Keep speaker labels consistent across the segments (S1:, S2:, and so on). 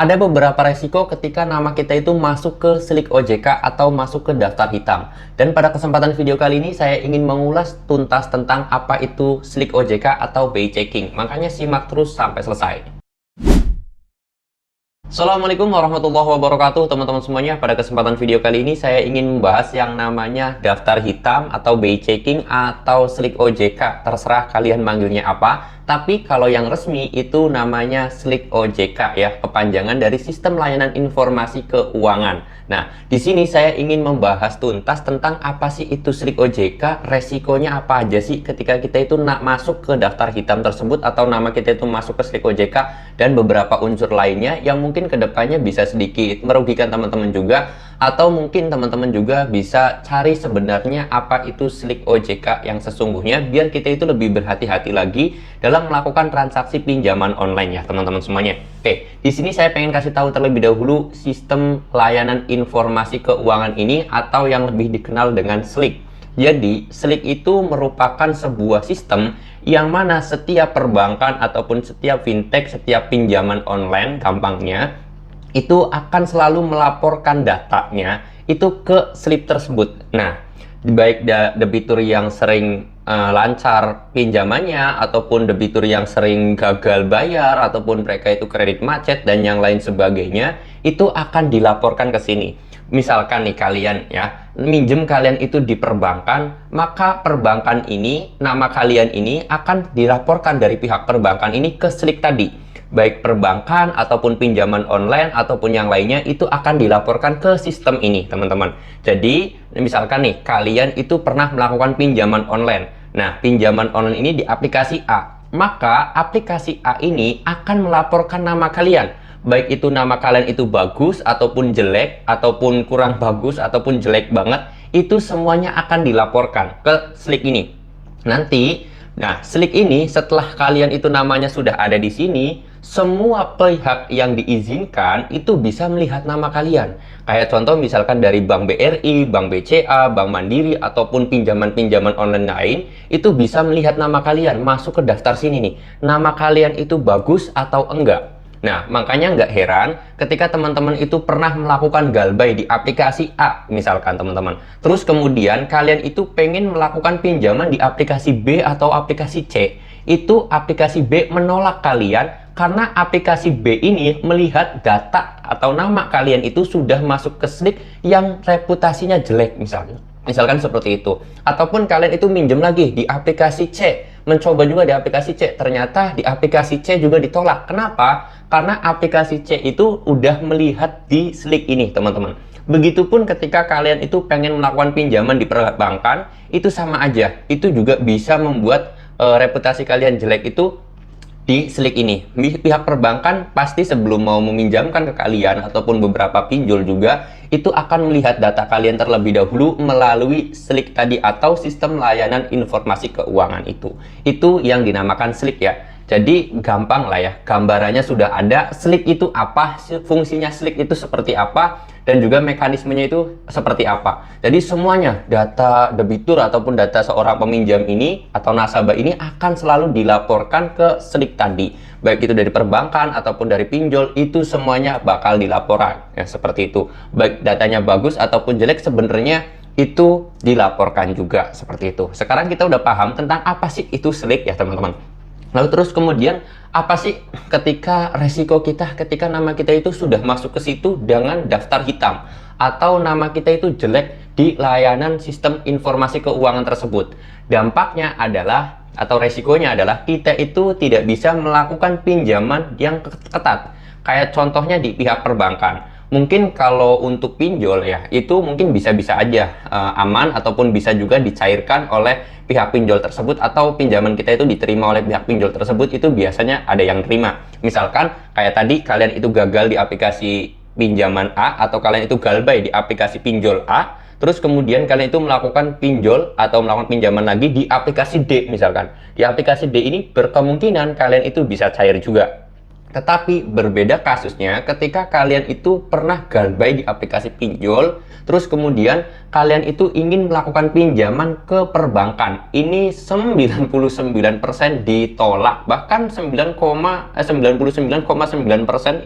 S1: Ada beberapa resiko ketika nama kita itu masuk ke slik OJK atau masuk ke daftar hitam. Dan pada kesempatan video kali ini saya ingin mengulas tuntas tentang apa itu slik OJK atau BI checking. Makanya simak terus sampai selesai. Assalamualaikum warahmatullahi wabarakatuh teman-teman semuanya. Pada kesempatan video kali ini saya ingin membahas yang namanya daftar hitam atau BI checking atau slik OJK. Terserah kalian manggilnya apa. Tapi kalau yang resmi itu namanya slik OJK ya, kepanjangan dari Sistem Layanan Informasi Keuangan. Nah, di sini saya ingin membahas tuntas tentang apa sih itu slik OJK, resikonya apa aja sih ketika kita itu masuk ke daftar hitam tersebut atau nama kita itu masuk ke slik OJK, dan beberapa unsur lainnya yang mungkin kedepannya bisa sedikit merugikan teman-teman juga, atau mungkin teman-teman juga bisa cari sebenarnya apa itu slik OJK yang sesungguhnya biar kita itu lebih berhati-hati lagi dalam melakukan transaksi pinjaman online ya teman-teman semuanya. Oke, di sini saya pengen kasih tahu terlebih dahulu sistem layanan informasi keuangan ini atau yang lebih dikenal dengan slik. Jadi, slik itu merupakan sebuah sistem yang mana setiap perbankan ataupun setiap fintech, setiap pinjaman online gampangnya itu akan selalu melaporkan datanya itu ke slip tersebut. Nah, baik debitur yang sering lancar pinjamannya ataupun debitur yang sering gagal bayar ataupun mereka itu kredit macet dan yang lain sebagainya itu akan dilaporkan ke sini. Misalkan nih kalian ya minjem kalian itu di perbankan, maka perbankan ini, nama kalian ini akan dilaporkan dari pihak perbankan ini ke slik tadi. Baik perbankan ataupun pinjaman online ataupun yang lainnya itu akan dilaporkan ke sistem ini teman-teman. Jadi misalkan nih kalian itu pernah melakukan pinjaman online. Nah, pinjaman online ini di aplikasi A, maka aplikasi A ini akan melaporkan nama kalian. Baik itu nama kalian itu bagus ataupun jelek ataupun kurang bagus ataupun jelek banget, itu semuanya akan dilaporkan ke slik ini. Nah, slik ini setelah kalian itu namanya sudah ada di sini, semua pihak yang diizinkan itu bisa melihat nama kalian. Kayak contoh misalkan dari Bank BRI, Bank BCA, Bank Mandiri, ataupun pinjaman-pinjaman online lain, itu bisa melihat nama kalian masuk ke daftar sini nih. Nama kalian itu bagus atau enggak. Nah, makanya nggak heran ketika teman-teman itu pernah melakukan galbay di aplikasi A, misalkan teman-teman. Terus kemudian kalian itu pengen melakukan pinjaman di aplikasi B atau aplikasi C. Itu aplikasi B menolak kalian karena aplikasi B ini melihat data atau nama kalian itu sudah masuk ke slik yang reputasinya jelek misalnya. Misalkan seperti itu. Ataupun kalian itu minjem lagi di aplikasi C, mencoba juga di aplikasi C, ternyata di aplikasi C juga ditolak. Kenapa? Karena aplikasi C itu udah melihat di slik ini, teman-teman. Begitupun ketika kalian itu pengen melakukan pinjaman di perbankan, itu sama aja. Itu juga bisa membuat reputasi kalian jelek itu di slik ini. Pihak perbankan pasti sebelum mau meminjamkan ke kalian ataupun beberapa pinjol juga itu akan melihat data kalian terlebih dahulu melalui slik tadi atau sistem layanan informasi keuangan itu. Itu yang dinamakan slik ya. Jadi gampang lah ya, gambarannya sudah ada, slik itu apa, fungsinya slik itu seperti apa, dan juga mekanismenya itu seperti apa. Jadi semuanya, data debitur ataupun data seorang peminjam ini atau nasabah ini akan selalu dilaporkan ke slik tadi. Baik itu dari perbankan ataupun dari pinjol, itu semuanya bakal dilaporkan. Ya, seperti itu. Baik datanya bagus ataupun jelek sebenarnya itu dilaporkan juga seperti itu. Sekarang kita udah paham tentang apa sih itu slik ya teman-teman. Lalu terus kemudian apa sih ketika resiko kita ketika nama kita itu sudah masuk ke situ dengan daftar hitam atau nama kita itu jelek di layanan sistem informasi keuangan tersebut? Dampaknya adalah atau resikonya adalah kita itu tidak bisa melakukan pinjaman yang ketat. Kayak contohnya di pihak perbankan. Mungkin kalau untuk pinjol ya, itu mungkin bisa-bisa aja aman ataupun bisa juga dicairkan oleh pihak pinjol tersebut atau pinjaman kita itu diterima oleh pihak pinjol tersebut itu biasanya ada yang terima. Misalkan kayak tadi kalian itu gagal di aplikasi pinjaman A atau kalian itu galbay di aplikasi pinjol A, terus kemudian kalian itu melakukan pinjol atau melakukan pinjaman lagi di aplikasi D misalkan. Di aplikasi D ini berkemungkinan kalian itu bisa cair juga. Tetapi berbeda kasusnya ketika kalian itu pernah galbay di aplikasi pinjol, terus kemudian kalian itu ingin melakukan pinjaman ke perbankan. Ini 99% ditolak, bahkan 99,9%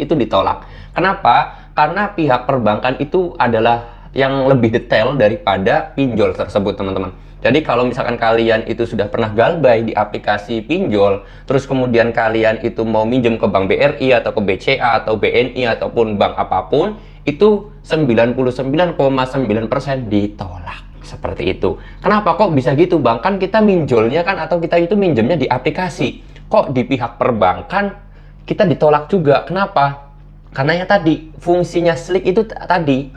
S1: itu ditolak. Kenapa? Karena pihak perbankan itu adalah yang lebih detail daripada pinjol tersebut, teman-teman. Jadi kalau misalkan kalian itu sudah pernah galbay di aplikasi pinjol, terus kemudian kalian itu mau minjem ke Bank BRI atau ke BCA atau BNI ataupun bank apapun, itu 99,9% ditolak. Seperti itu. Kenapa kok bisa gitu, Bang? Kan kita minjolnya kan, atau kita itu minjemnya di aplikasi. Kok di pihak perbankan kita ditolak juga? Kenapa? Karena ya tadi, fungsinya Slick itu tadi,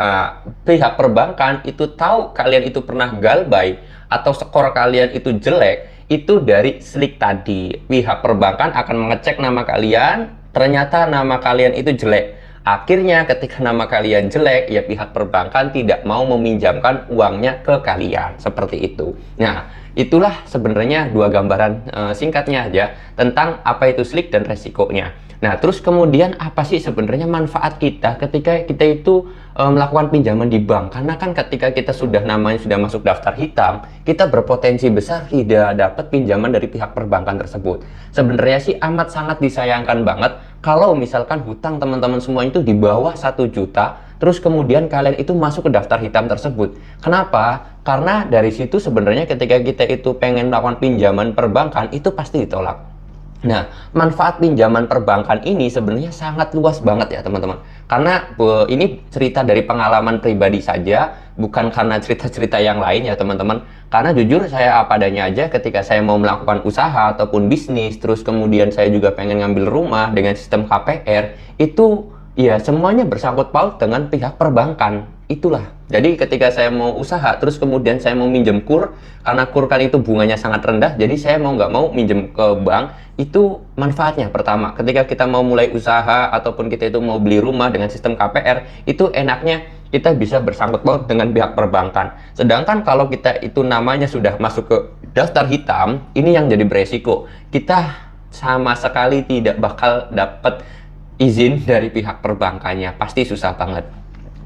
S1: pihak perbankan itu tahu kalian itu pernah galbay atau skor kalian itu jelek, itu dari Slick tadi. Pihak perbankan akan mengecek nama kalian, ternyata nama kalian itu jelek. Akhirnya ketika nama kalian jelek, ya pihak perbankan tidak mau meminjamkan uangnya ke kalian. Seperti itu. Nah, itulah sebenarnya dua gambaran singkatnya aja tentang apa itu Slick dan resikonya. Nah, terus kemudian apa sih sebenarnya manfaat kita ketika kita itu melakukan pinjaman di bank? Karena kan ketika kita sudah namanya sudah masuk daftar hitam, kita berpotensi besar tidak dapat pinjaman dari pihak perbankan tersebut. Sebenarnya sih amat sangat disayangkan banget kalau misalkan hutang teman-teman semua itu di bawah 1 juta, terus kemudian kalian itu masuk ke daftar hitam tersebut. Kenapa? Karena dari situ sebenarnya ketika kita itu pengen melakukan pinjaman perbankan, itu pasti ditolak. Nah, manfaat pinjaman perbankan ini sebenarnya sangat luas banget ya teman-teman. Karena ini cerita dari pengalaman pribadi saja, bukan karena cerita-cerita yang lain ya teman-teman. Karena jujur saya apa adanya aja ketika saya mau melakukan usaha ataupun bisnis, terus kemudian saya juga pengen ngambil rumah dengan sistem KPR, itu ya semuanya bersangkut paut dengan pihak perbankan. Itulah. Jadi ketika saya mau usaha, terus kemudian saya mau minjem KUR, karena KUR kan itu bunganya sangat rendah, jadi saya mau nggak mau minjem ke bank. Itu manfaatnya. Pertama, ketika kita mau mulai usaha ataupun kita itu mau beli rumah dengan sistem KPR, itu enaknya kita bisa bersangkut paut dengan pihak perbankan. Sedangkan kalau kita itu namanya sudah masuk ke daftar hitam, ini yang jadi beresiko. Kita sama sekali tidak bakal dapat izin dari pihak perbankannya, pasti susah banget.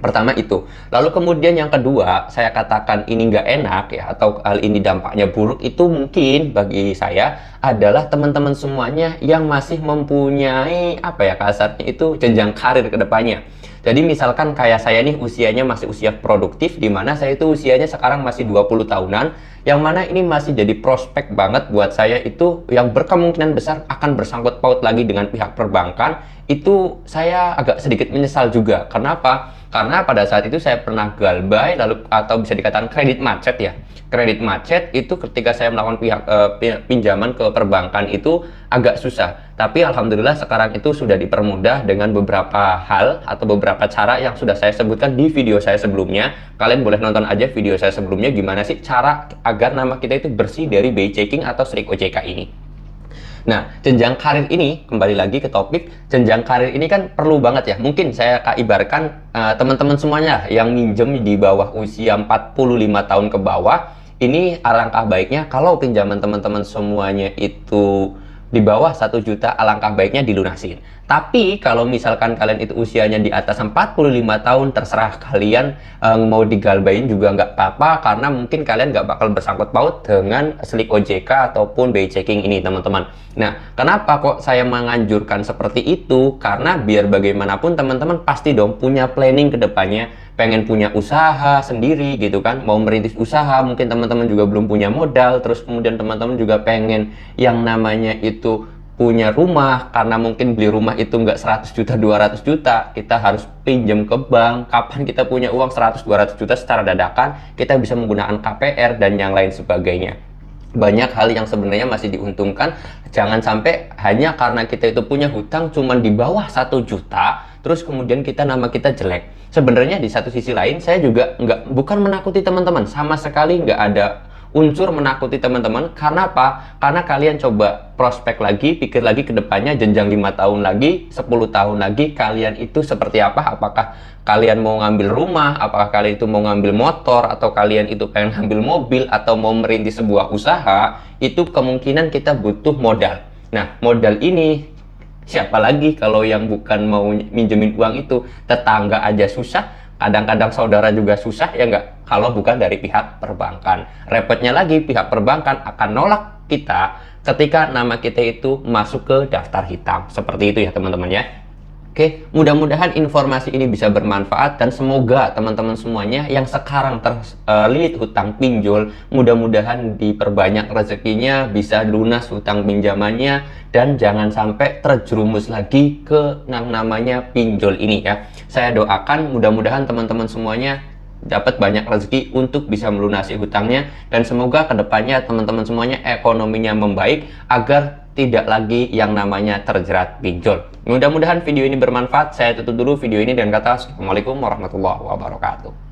S1: Pertama itu. Lalu kemudian yang kedua, saya katakan ini nggak enak ya, atau hal ini dampaknya buruk, itu mungkin bagi saya adalah teman-teman semuanya yang masih mempunyai apa ya kasarnya itu jenjang karir ke depannya. Jadi misalkan kayak saya nih usianya masih usia produktif, di mana saya itu usianya sekarang masih 20 tahunan, yang mana ini masih jadi prospek banget buat saya itu yang berkemungkinan besar akan bersangkut paut lagi dengan pihak perbankan. Itu saya agak sedikit menyesal juga. Kenapa? Karena pada saat itu saya pernah galbay, lalu atau bisa dikatakan kredit macet ya. Kredit macet itu ketika saya melakukan pinjaman ke perbankan itu agak susah. Tapi alhamdulillah sekarang itu sudah dipermudah dengan beberapa hal atau beberapa cara yang sudah saya sebutkan di video saya sebelumnya. Kalian boleh nonton aja video saya sebelumnya gimana sih cara agar nama kita itu bersih dari BI checking atau Slick OJK ini. Nah, jenjang karir ini, kembali lagi ke topik, jenjang karir ini kan perlu banget ya. Mungkin saya ibaratkan teman-teman semuanya yang minjem di bawah usia 45 tahun ke bawah, ini alangkah baiknya kalau pinjaman teman-teman semuanya itu di bawah 1 juta, alangkah baiknya dilunasin. Tapi kalau misalkan kalian itu usianya di atas 45 tahun, terserah kalian mau digalbain juga nggak apa-apa, karena mungkin kalian nggak bakal bersangkut paut dengan Slick OJK ataupun BI checking ini teman-teman. Nah, kenapa kok saya menganjurkan seperti itu? Karena biar bagaimanapun teman-teman pasti dong punya planning ke depannya, pengen punya usaha sendiri gitu kan, mau merintis usaha, mungkin teman-teman juga belum punya modal, terus kemudian teman-teman juga pengen yang namanya itu punya rumah, karena mungkin beli rumah itu nggak 100 juta, 200 juta, kita harus pinjam ke bank. Kapan kita punya uang 100-200 juta secara dadakan, kita bisa menggunakan KPR dan yang lain sebagainya. Banyak hal yang sebenarnya masih diuntungkan. Jangan sampai hanya karena kita itu punya hutang cuman di bawah 1 juta, terus kemudian nama kita jelek. Sebenarnya di satu sisi lain, saya juga bukan menakuti teman-teman, sama sekali nggak ada unsur menakuti teman-teman. Karena apa? Karena kalian coba prospek lagi, pikir lagi ke depannya, jenjang 5 tahun lagi, 10 tahun lagi, kalian itu seperti apa? Apakah kalian mau ngambil rumah, apakah kalian itu mau ngambil motor, atau kalian itu pengen ngambil mobil, atau mau merintis sebuah usaha, itu kemungkinan kita butuh modal. Nah, modal ini siapa lagi kalau yang bukan mau minjemin uang itu? Tetangga aja susah, kadang-kadang saudara juga susah, ya nggak? Kalau bukan dari pihak perbankan. Repotnya lagi, pihak perbankan akan nolak kita ketika nama kita itu masuk ke daftar hitam. Seperti itu ya teman-teman ya. Oke, mudah-mudahan informasi ini bisa bermanfaat dan semoga teman-teman semuanya yang sekarang terlilit hutang pinjol, mudah-mudahan diperbanyak rezekinya, bisa lunas hutang pinjamannya, dan jangan sampai terjerumus lagi ke yang namanya pinjol ini ya. Saya doakan mudah-mudahan teman-teman semuanya dapat banyak rezeki untuk bisa melunasi hutangnya, dan semoga kedepannya teman-teman semuanya ekonominya membaik agar tidak lagi yang namanya terjerat pinjol. Mudah-mudahan video ini bermanfaat. Saya tutup dulu video ini dengan kata Assalamualaikum warahmatullahi wabarakatuh.